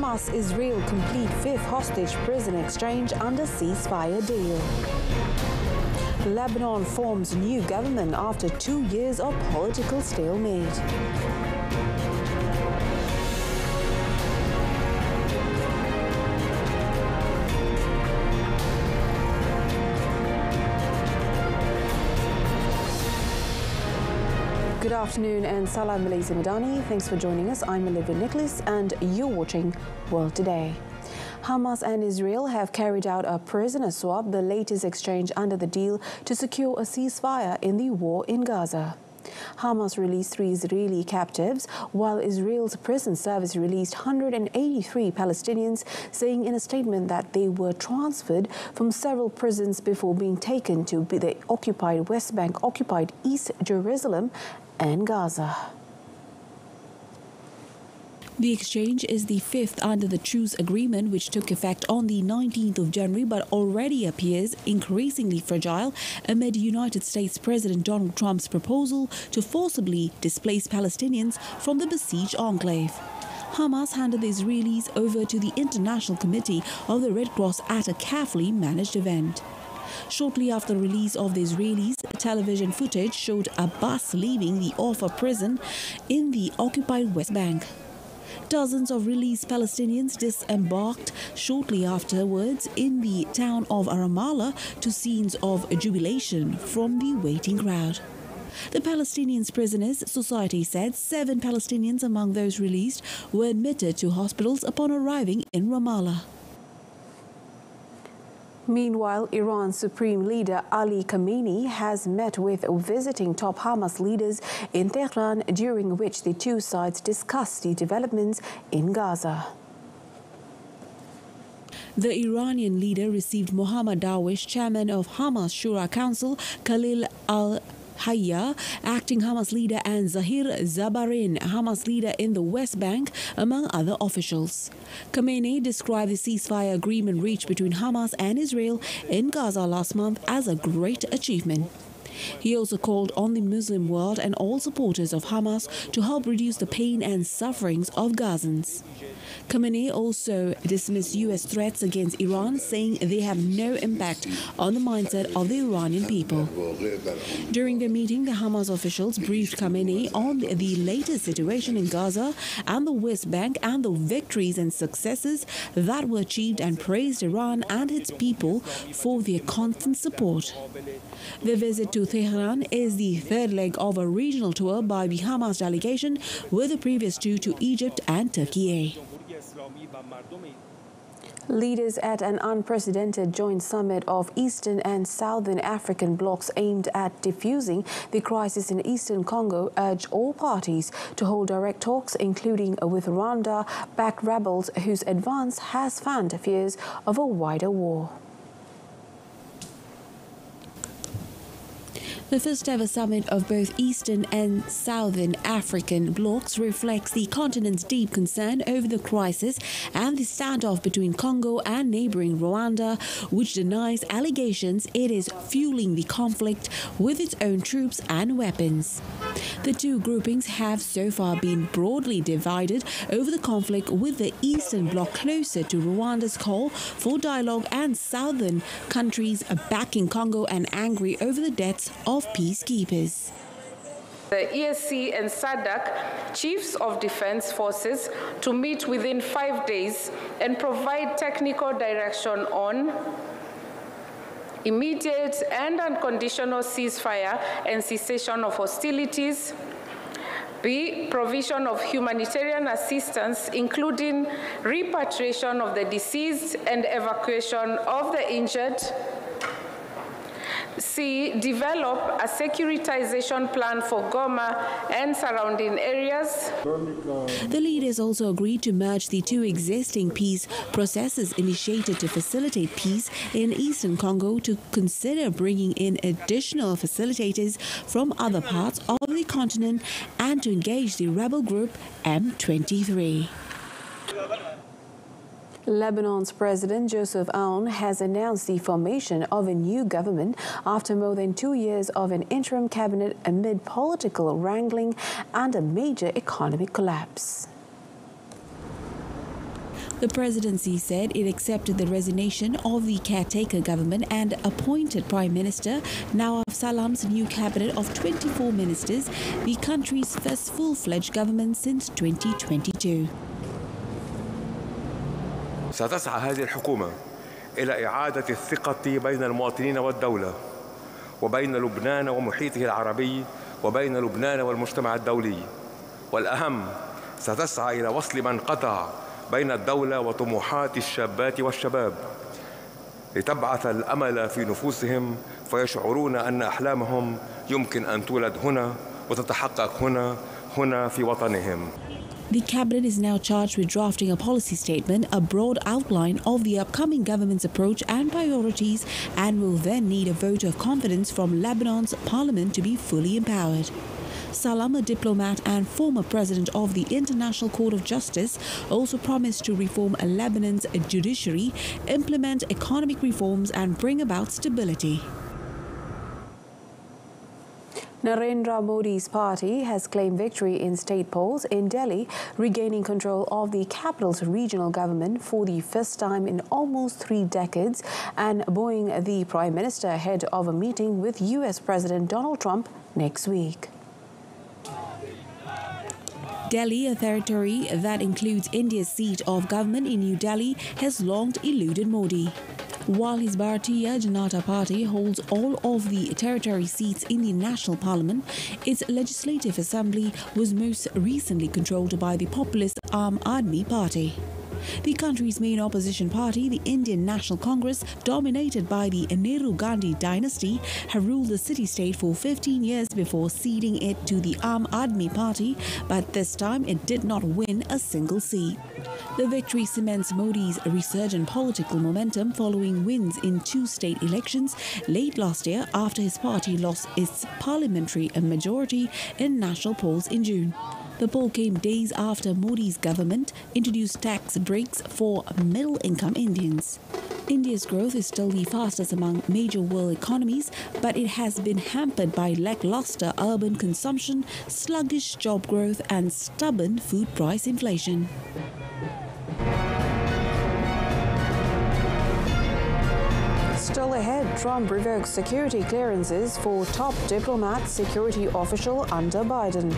Hamas-Israel complete fifth hostage prison exchange under ceasefire deal. Lebanon forms new government after 2 years of political stalemate. Good afternoon and Salam Malaysia Madani. Thanks for joining us. I'm Olivia Nicholas and you're watching World Today. Hamas and Israel have carried out a prisoner swap, the latest exchange under the deal to secure a ceasefire in the war in Gaza. Hamas released 3 Israeli captives, while Israel's prison service released 183 Palestinians, saying in a statement that they were transferred from several prisons before being taken to the occupied West Bank, occupied East Jerusalem and Gaza. The exchange is the fifth under the truce agreement, which took effect on the 19th of January, but already appears increasingly fragile amid United States President Donald Trump's proposal to forcibly displace Palestinians from the besieged enclave. Hamas handed the Israelis over to the International Committee of the Red Cross at a carefully managed event. Shortly after the release of the Israelis, television footage showed a bus leaving the Offa prison in the occupied West Bank. Dozens of released Palestinians disembarked shortly afterwards in the town of Ramallah to scenes of jubilation from the waiting crowd. The Palestinian Prisoners Society said 7 Palestinians among those released were admitted to hospitals upon arriving in Ramallah. Meanwhile, Iran's Supreme Leader Ali Khamenei has met with visiting top Hamas leaders in Tehran, during which the two sides discussed the developments in Gaza. The Iranian leader received Mohammad Darwish, chairman of Hamas Shura Council, Khalil al-Hayya, acting Hamas leader, and Zahir Zabarin, Hamas leader in the West Bank, among other officials. Khamenei described the ceasefire agreement reached between Hamas and Israel in Gaza last month as a great achievement. He also called on the Muslim world and all supporters of Hamas to help reduce the pain and sufferings of Gazans. Khamenei also dismissed U.S. threats against Iran, saying they have no impact on the mindset of the Iranian people. During the meeting, the Hamas officials briefed Khamenei on the latest situation in Gaza and the West Bank and the victories and successes that were achieved, and praised Iran and its people for their constant support. The visit to Tehran is the third leg of a regional tour by the Hamas delegation, with the previous 2 to Egypt and Turkey. Leaders at an unprecedented joint summit of Eastern and Southern African blocs aimed at diffusing the crisis in Eastern Congo urged all parties to hold direct talks, including with Rwanda-backed rebels, whose advance has fanned fears of a wider war. The first ever summit of both Eastern and Southern African blocs reflects the continent's deep concern over the crisis and the standoff between Congo and neighboring Rwanda, which denies allegations it is fueling the conflict with its own troops and weapons. The two groupings have so far been broadly divided over the conflict, with the Eastern Bloc closer to Rwanda's call for dialogue and Southern countries backing Congo and angry over the deaths of peacekeepers. The ESC and SADC chiefs of defense forces to meet within 5 days and provide technical direction on immediate and unconditional ceasefire and cessation of hostilities. B, provision of humanitarian assistance, including repatriation of the deceased and evacuation of the injured. C, develop a securitization plan for Goma and surrounding areas. The leaders also agreed to merge the 2 existing peace processes initiated to facilitate peace in Eastern Congo, to consider bringing in additional facilitators from other parts of the continent, and to engage the rebel group M23. Lebanon's President Joseph Aoun has announced the formation of a new government after more than 2 years of an interim cabinet amid political wrangling and a major economic collapse. The presidency said it accepted the resignation of the caretaker government and appointed Prime Minister Nawaf Salam's new cabinet of 24 ministers, the country's first full-fledged government since 2022. ستسعى هذه الحكومة إلى إعادة الثقة بين المواطنين والدولة وبين لبنان ومحيطه العربي وبين لبنان والمجتمع الدولي، والأهم ستسعى إلى وصل من قطع بين الدولة وطموحات الشابات والشباب لتبعث الأمل في نفوسهم فيشعرون أن أحلامهم يمكن أن تولد هنا وتتحقق هنا في وطنهم. The cabinet is now charged with drafting a policy statement, a broad outline of the upcoming government's approach and priorities, and will then need a vote of confidence from Lebanon's parliament to be fully empowered. Salam, a diplomat and former president of the International Court of Justice, also promised to reform Lebanon's judiciary, implement economic reforms and bring about stability. Narendra Modi's party has claimed victory in state polls in Delhi, regaining control of the capital's regional government for the first time in almost 3 decades and buoying the Prime Minister ahead of a meeting with US President Donald Trump next week. Delhi, a territory that includes India's seat of government in New Delhi, has long eluded Modi. While his Bharatiya Janata Party holds all of the territory seats in the national parliament, its legislative assembly was most recently controlled by the populist Aam Aadmi Party. The country's main opposition party, the Indian National Congress, dominated by the Nehru Gandhi dynasty, have ruled the city-state for 15 years before ceding it to the Aam Aadmi Party, but this time it did not win a single seat. The victory cements Modi's resurgent political momentum following wins in 2 state elections late last year after his party lost its parliamentary majority in national polls in June. The poll came days after Modi's government introduced tax breaks for middle-income Indians. India's growth is still the fastest among major world economies, but it has been hampered by lackluster urban consumption, sluggish job growth, and stubborn food price inflation. Still ahead, Trump revokes security clearances for top diplomat security official under Biden.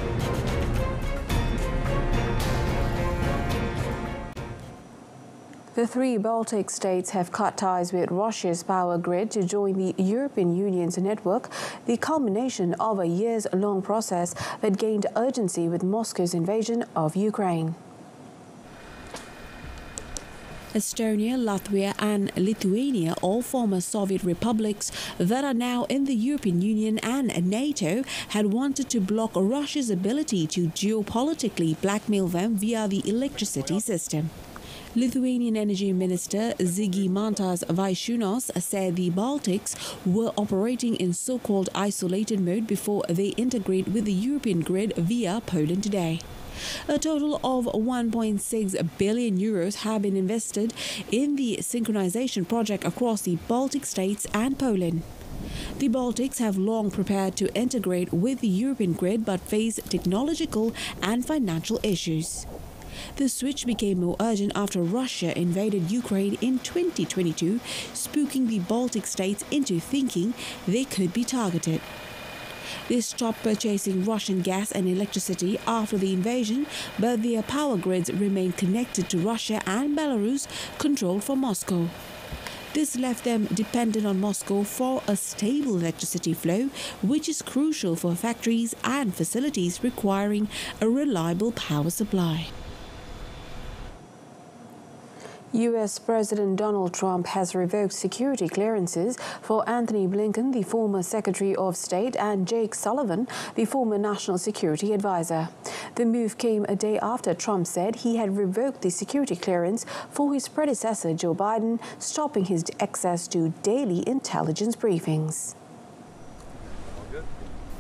The 3 Baltic states have cut ties with Russia's power grid to join the European Union's network, the culmination of a years-long process that gained urgency with Moscow's invasion of Ukraine. Estonia, Latvia and Lithuania, all former Soviet republics that are now in the European Union and NATO, had wanted to block Russia's ability to geopolitically blackmail them via the electricity system. Lithuanian Energy Minister Žygimantas Vaičiūnas said the Baltics were operating in so-called isolated mode before they integrate with the European grid via Poland today. A total of 1.6 billion euros have been invested in the synchronization project across the Baltic states and Poland. The Baltics have long prepared to integrate with the European grid but face technological and financial issues. The switch became more urgent after Russia invaded Ukraine in 2022, spooking the Baltic states into thinking they could be targeted. They stopped purchasing Russian gas and electricity after the invasion, but their power grids remain connected to Russia and Belarus, controlled from Moscow. This left them dependent on Moscow for a stable electricity flow, which is crucial for factories and facilities requiring a reliable power supply. US President Donald Trump has revoked security clearances for Anthony Blinken, the former Secretary of State, and Jake Sullivan, the former National Security Advisor. The move came a day after Trump said he had revoked the security clearance for his predecessor, Joe Biden, stopping his access to daily intelligence briefings.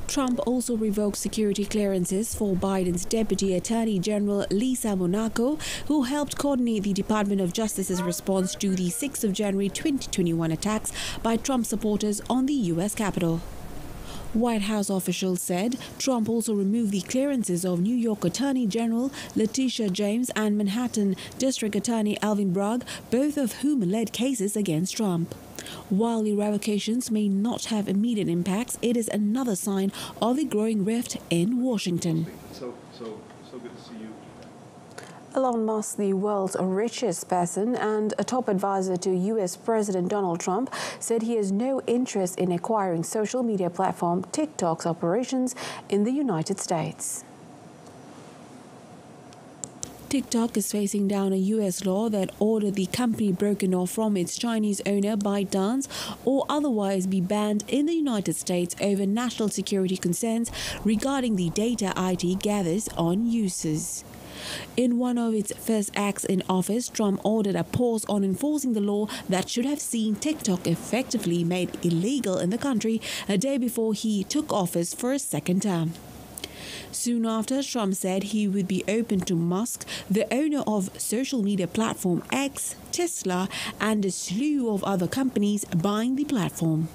Trump also revoked security clearances for Biden's Deputy Attorney General Lisa Monaco, who helped coordinate the Department of Justice's response to the 6th of January 2021 attacks by Trump supporters on the U.S. Capitol. White House officials said Trump also removed the clearances of New York Attorney General Letitia James and Manhattan District Attorney Alvin Bragg, both of whom led cases against Trump. While the revocations may not have immediate impacts, it is another sign of the growing rift in Washington. So good to see you. Elon Musk, the world's richest person and a top advisor to U.S. President Donald Trump, said he has no interest in acquiring social media platform TikTok's operations in the United States. TikTok is facing down a U.S. law that ordered the company broken off from its Chinese owner ByteDance or otherwise be banned in the United States over national security concerns regarding the data IT gathers on users. In one of its first acts in office, Trump ordered a pause on enforcing the law that should have seen TikTok effectively made illegal in the country a day before he took office for a second term. Soon after, Trump said he would be open to Musk, the owner of social media platform X, Tesla, and a slew of other companies buying the platform.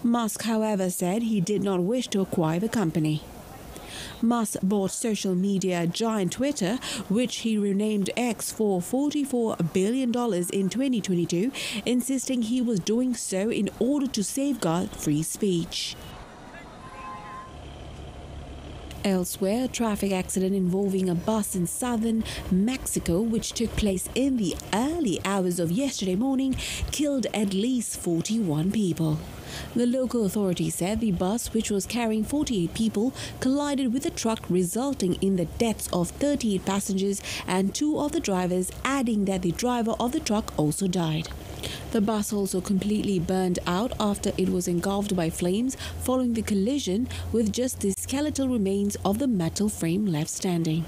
Musk, however, said he did not wish to acquire the company. Musk bought social media giant Twitter, which he renamed X, for $44 billion in 2022, insisting he was doing so in order to safeguard free speech. Elsewhere, a traffic accident involving a bus in southern Mexico, which took place in the early hours of yesterday morning, killed at least 41 people. The local authorities said the bus, which was carrying 48 people, collided with a truck, resulting in the deaths of 38 passengers and 2 of the drivers, adding that the driver of the truck also died. The bus also completely burned out after it was engulfed by flames following the collision, with just the skeletal remains of the metal frame left standing.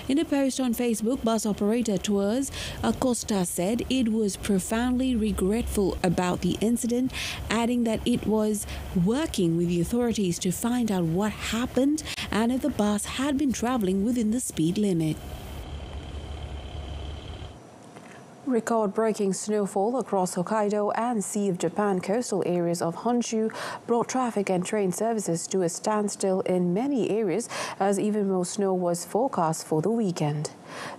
In a post on Facebook, bus operator Tours Acosta said it was profoundly regretful about the incident, adding that it was working with the authorities to find out what happened and if the bus had been traveling within the speed limit. Record-breaking snowfall across Hokkaido and Sea of Japan coastal areas of Honshu brought traffic and train services to a standstill in many areas, as even more snow was forecast for the weekend.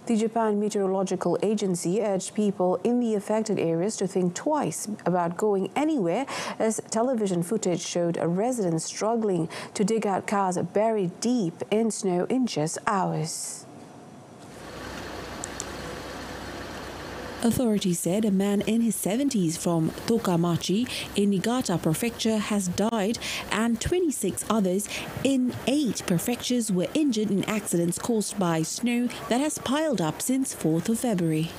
The Japan Meteorological Agency urged people in the affected areas to think twice about going anywhere, as television footage showed a resident struggling to dig out cars buried deep in snow in just hours. Authorities said a man in his 70s from Tokamachi in Niigata Prefecture has died, and 26 others in 8 prefectures were injured in accidents caused by snow that has piled up since 4th of February.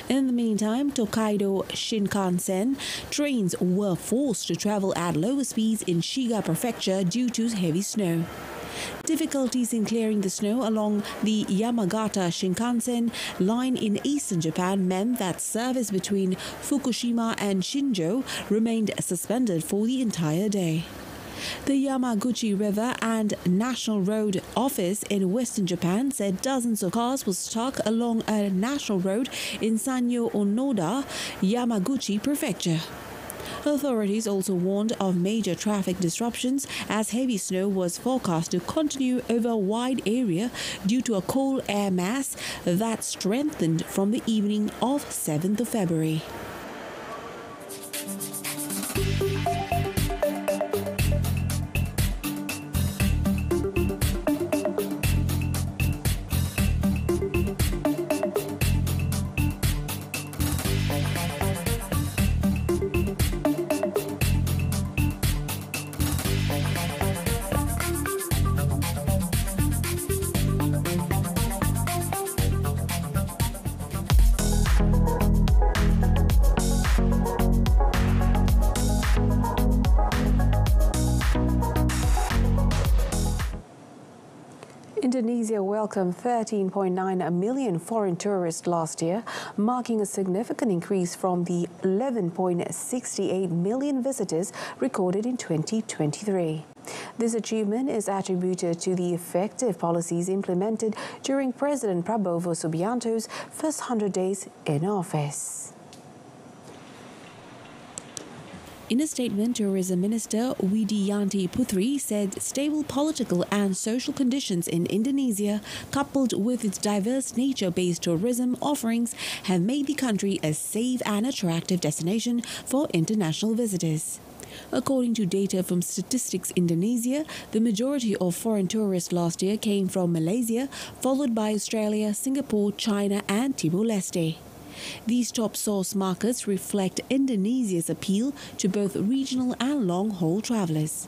In the meantime, Tokaido Shinkansen trains were forced to travel at lower speeds in Shiga Prefecture due to heavy snow. Difficulties in clearing the snow along the Yamagata Shinkansen line in eastern Japan meant that service between Fukushima and Shinjo remained suspended for the entire day. The Yamaguchi River and National Road Office in western Japan said dozens of cars were stuck along a national road in Sanyo Onoda, Yamaguchi Prefecture. Authorities also warned of major traffic disruptions as heavy snow was forecast to continue over a wide area due to a cold air mass that strengthened from the evening of 7th of February. Indonesia welcomed 13.9 million foreign tourists last year, marking a significant increase from the 11.68 million visitors recorded in 2023. This achievement is attributed to the effective policies implemented during President Prabowo Subianto's first 100 days in office. In a statement, Tourism Minister Widianti Putri said stable political and social conditions in Indonesia, coupled with its diverse nature-based tourism offerings, have made the country a safe and attractive destination for international visitors. According to data from Statistics Indonesia, the majority of foreign tourists last year came from Malaysia, followed by Australia, Singapore, China and Timor-Leste. These top source markets reflect Indonesia's appeal to both regional and long-haul travelers.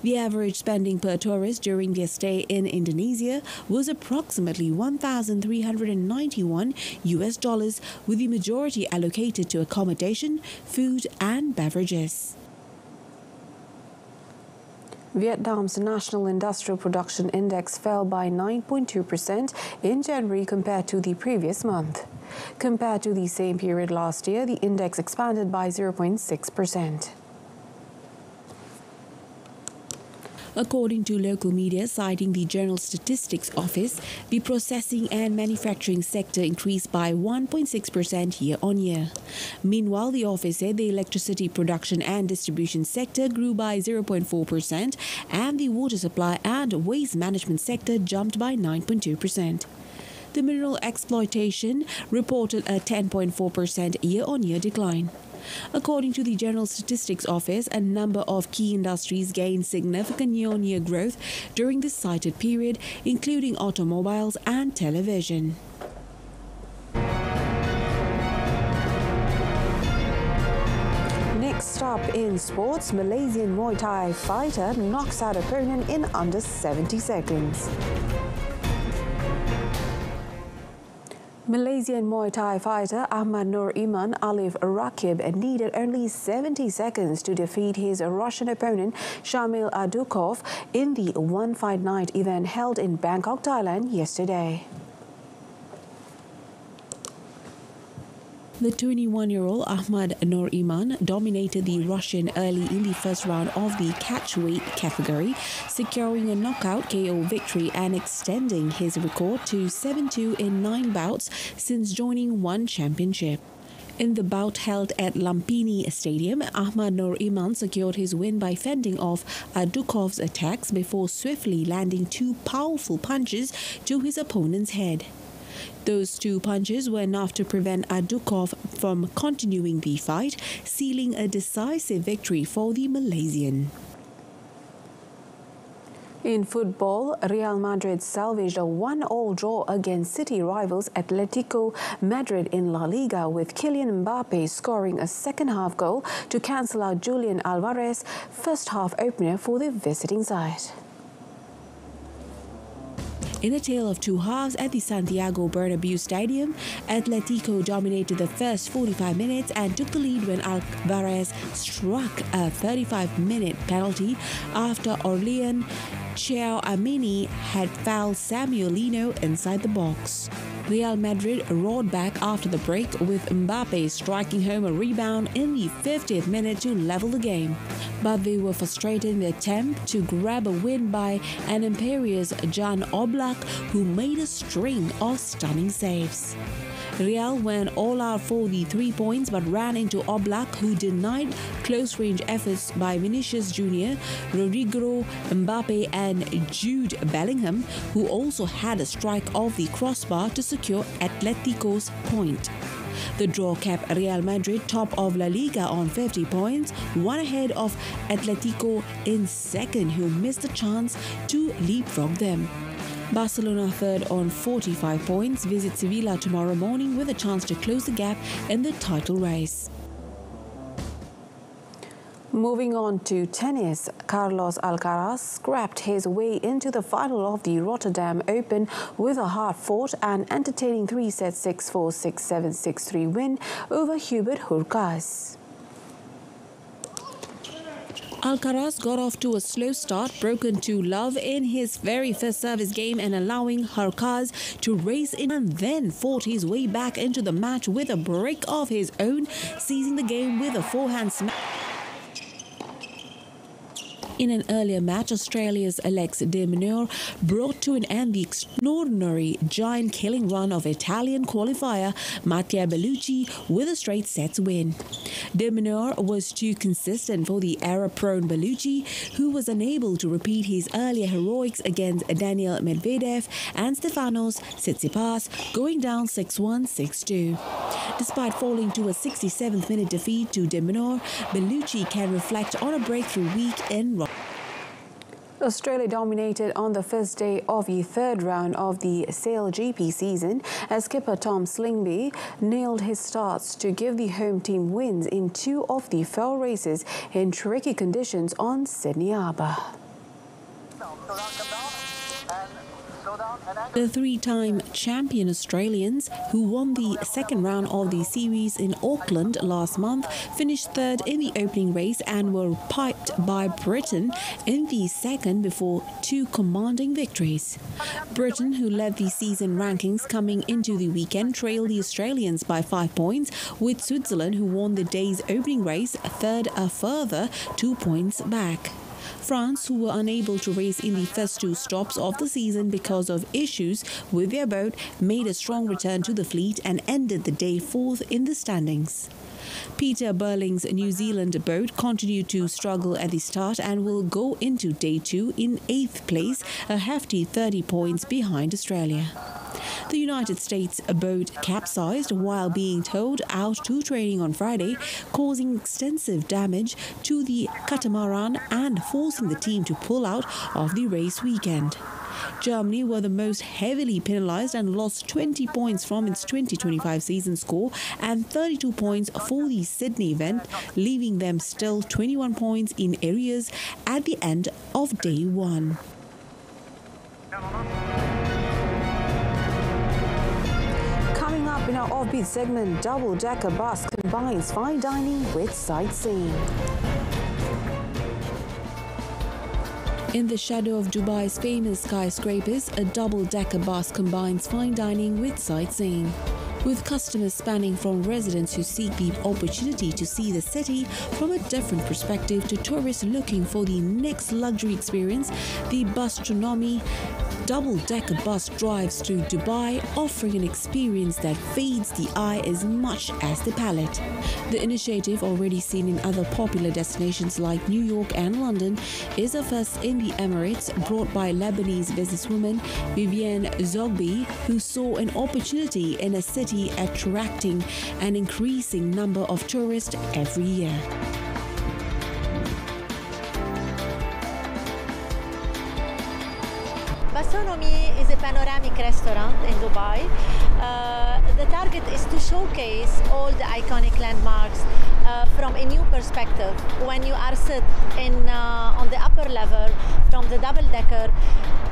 The average spending per tourist during their stay in Indonesia was approximately $1,391, with the majority allocated to accommodation, food and beverages. Vietnam's National Industrial Production Index fell by 9.2% in January compared to the previous month. Compared to the same period last year, the index expanded by 0.6%. According to local media citing the General Statistics Office, the processing and manufacturing sector increased by 1.6% year-on-year. Meanwhile, the office said the electricity production and distribution sector grew by 0.4% and the water supply and waste management sector jumped by 9.2%. The mineral exploitation reported a 10.4% year-on-year decline. According to the General Statistics Office, a number of key industries gained significant year-on-year growth during this cited period, including automobiles and television. Next up in sports, Malaysian Muay Thai fighter knocks out opponent in under 70 seconds. Malaysian Muay Thai fighter Ahmad Nur Iman Alif Rakib needed only 70 seconds to defeat his Russian opponent Shamil Adukov in the One Fight Night event held in Bangkok, Thailand yesterday. The 21-year-old Ahmad Nur Iman dominated the Russian early in the first round of the catchweight category, securing a knockout KO victory and extending his record to 7-2 in 9 bouts since joining One Championship. In the bout held at Lumpini Stadium, Ahmad Nur Iman secured his win by fending off Adukov's attacks before swiftly landing 2 powerful punches to his opponent's head. Those 2 punches were enough to prevent Adukov from continuing the fight, sealing a decisive victory for the Malaysian. In football, Real Madrid salvaged a 1-1 draw against city rivals Atletico Madrid in La Liga, with Kylian Mbappe scoring a second-half goal to cancel out Julian Alvarez's first-half opener for the visiting side. In a tale of 2 halves at the Santiago Bernabeu Stadium, Atletico dominated the first 45 minutes and took the lead when Alvarez struck a 35-minute penalty after Orlean Tchouaméni had fouled Samuelino inside the box. Real Madrid roared back after the break, with Mbappe striking home a rebound in the 50th minute to level the game. But they were frustrated in the attempt to grab a win by an imperious Jan Oblak, who made a string of stunning saves. Real went all out for the 3 points but ran into Oblak, who denied close-range efforts by Vinicius Jr., Rodrigo Mbappe and Jude Bellingham, who also had a strike off the crossbar to secure Atletico's point. The draw kept Real Madrid top of La Liga on 50 points, 1 ahead of Atletico in second, who missed a chance to leapfrog them. Barcelona, third on 45 points, visit Sevilla tomorrow morning with a chance to close the gap in the title race. Moving on to tennis, Carlos Alcaraz scrapped his way into the final of the Rotterdam Open with a hard-fought and entertaining 3-set 6-4, 6-7, 6-3 win over Hubert Hurkacz. Alcaraz got off to a slow start, broken to love in his very first service game and allowing Hurkacz to race in, and then fought his way back into the match with a break of his own, seizing the game with a forehand smash. In an earlier match, Australia's Alex de Minaur brought to an end the extraordinary giant-killing run of Italian qualifier Matteo Bellucci with a straight sets win. De Minaur was too consistent for the error-prone Bellucci, who was unable to repeat his earlier heroics against Daniel Medvedev and Stefanos Tsitsipas, going down 6-1, 6-2. Despite falling to a 67th-minute defeat to de Minaur, Bellucci can reflect on a breakthrough week in Australia dominated on the first day of the third round of the Sail GP season as skipper Tom Slingby nailed his starts to give the home team wins in two of the 4 races in tricky conditions on Sydney Harbour. The 3-time champion Australians, who won the second round of the series in Auckland last month, finished third in the opening race and were piped by Britain in the second before 2 commanding victories. Britain, who led the season rankings coming into the weekend, trailed the Australians by 5 points, with Switzerland, who won the day's opening race, third a further 2 points back. France, who were unable to race in the first 2 stops of the season because of issues with their boat, made a strong return to the fleet and ended the day 4th in the standings. Peter Burling's New Zealand boat continued to struggle at the start and will go into day 2 in 8th place, a hefty 30 points behind Australia. The United States boat capsized while being towed out to training on Friday, causing extensive damage to the catamaran and forcing the team to pull out of the race weekend. Germany were the most heavily penalised and lost 20 points from its 2025 season score and 32 points for the Sydney event, leaving them still 21 points in arrears at the end of day 1. Coming up in our offbeat segment, double-decker bus combines fine dining with sightseeing. In the shadow of Dubai's famous skyscrapers, a double-decker bus combines fine dining with sightseeing. With customers spanning from residents who seek the opportunity to see the city from a different perspective to tourists looking for the next luxury experience, the Bustronomy double-decker bus drives through Dubai, offering an experience that feeds the eye as much as the palate. The initiative, already seen in other popular destinations like New York and London, is a first in the Emirates, brought by Lebanese businesswoman Vivienne Zogby, who saw an opportunity in a city attracting an increasing number of tourists every year. Bustronomy is a panoramic restaurant in Dubai. The target is to showcase all the iconic landmarks from a new perspective. When you are sit on the upper level from the double-decker,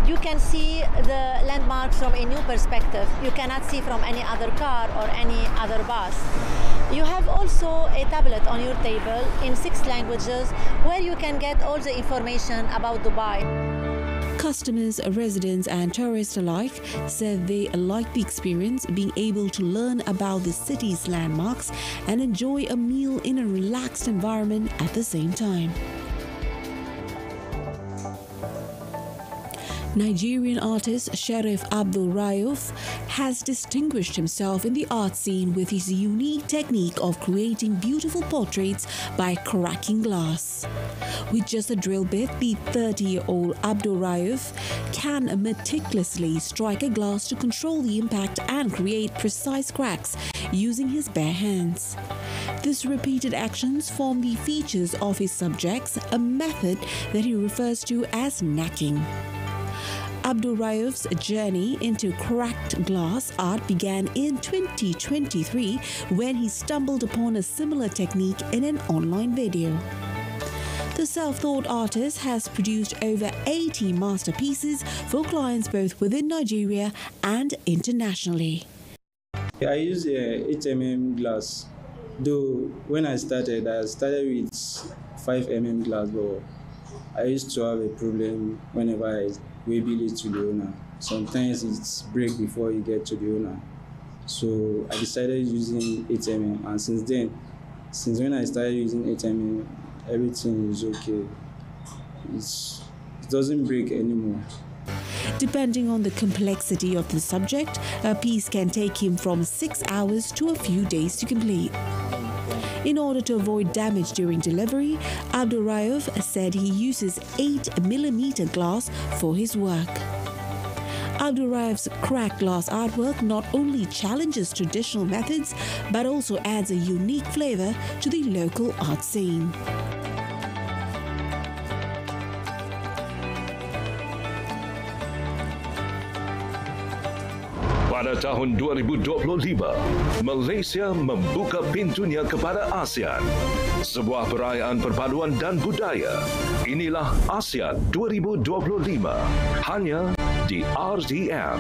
you can see the landmarks from a new perspective. You cannot see from any other car or any other bus. You have also a tablet on your table in 6 languages where you can get all the information about Dubai. Customers, residents and tourists alike said they liked the experience, being able to learn about the city's landmarks and enjoy a meal in a relaxed environment at the same time. Nigerian artist Sharif Abdul Rauf has distinguished himself in the art scene with his unique technique of creating beautiful portraits by cracking glass. With just a drill bit, the 30-year-old Abdul Rauf can meticulously strike a glass to control the impact and create precise cracks using his bare hands. These repeated actions form the features of his subjects, a method that he refers to as knacking. Abdul Rauf's journey into cracked glass art began in 2023 when he stumbled upon a similar technique in an online video. The self-taught artist has produced over 80 masterpieces for clients both within Nigeria and internationally. I use 8mm glass. Though when I started with 5mm glass, but I used to have a problem whenever I bill it to the owner. Sometimes it's break before you get to the owner. So I decided using 8mm, and since when I started using 8mm, everything is okay. it doesn't break anymore. Depending on the complexity of the subject, a piece can take him from 6 hours to a few days to complete. In order to avoid damage during delivery, Abdul Rauf said he uses 8mm glass for his work. Abdul Rauf's cracked glass artwork not only challenges traditional methods, but also adds a unique flavor to the local art scene. Pada tahun 2025, Malaysia membuka pintunya kepada ASEAN. Sebuah perayaan perpaduan dan budaya. Inilah ASEAN 2025, hanya di RTM.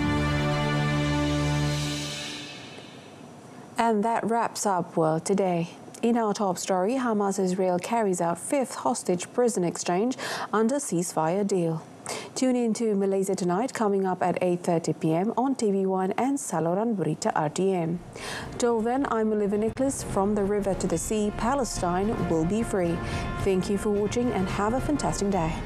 And that wraps up World Today. In our top story, Hamas-Israel carries out 5th hostage prison exchange under ceasefire deal. Tune in to Malaysia Tonight, coming up at 8:30 p.m. on TV1 and saluran Berita RTM. Till then, I'm Olivia Nicholas. From the river to the sea, Palestine will be free. Thank you for watching and have a fantastic day.